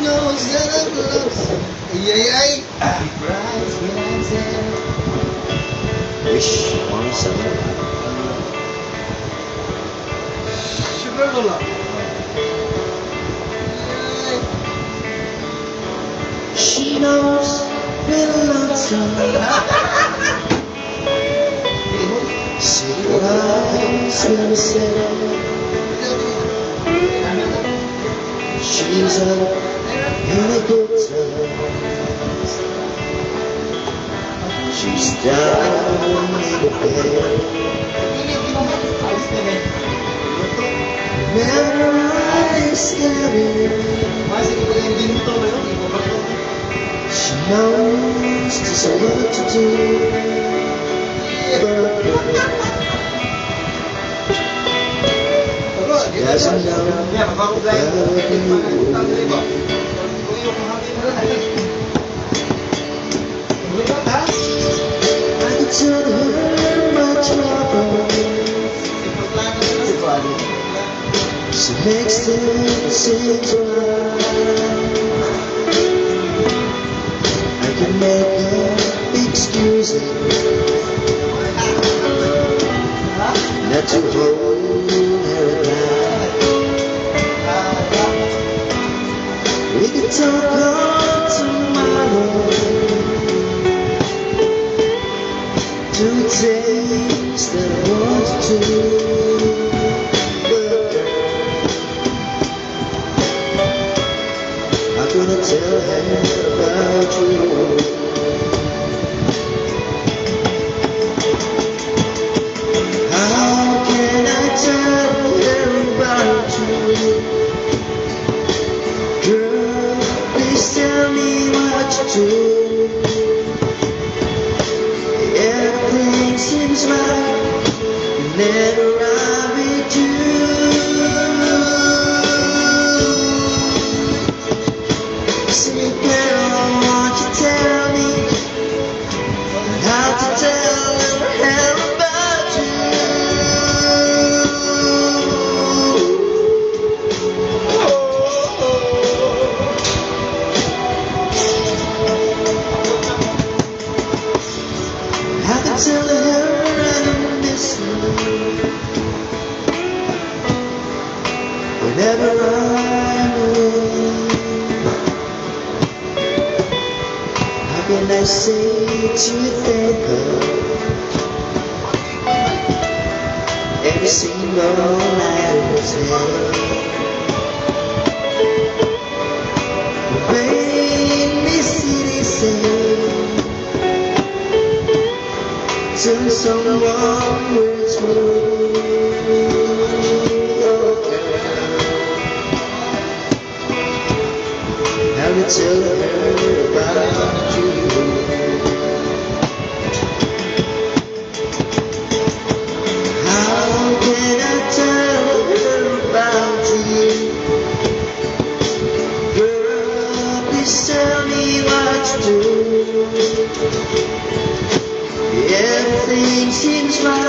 knows that I'm lost. Ay, ay, ay. Wish on summer. Sugar Lola. She knows when lonesome. Secret eyes will say she's up in a good time. She's down in the bed. Memorize she knows just what to do. She doesn't know I could tell her my trouble. She makes things seem right. I can make her excuses not to hold her back. We can talk on tomorrow to things that I want to do. I'm gonna tell her about you. How can I tell her about you? Girl, please tell me what you do. Everything seems right whenever I'm with you. Say, girl, won't you tell me how to tell her about you? I can tell her I miss her whenever I'm away. How can I say to thank her every single night of the day? Rainy city say till someone waits for me. How to tell her about you? How can I tell her about you? Girl, please tell me what you do. Everything seems right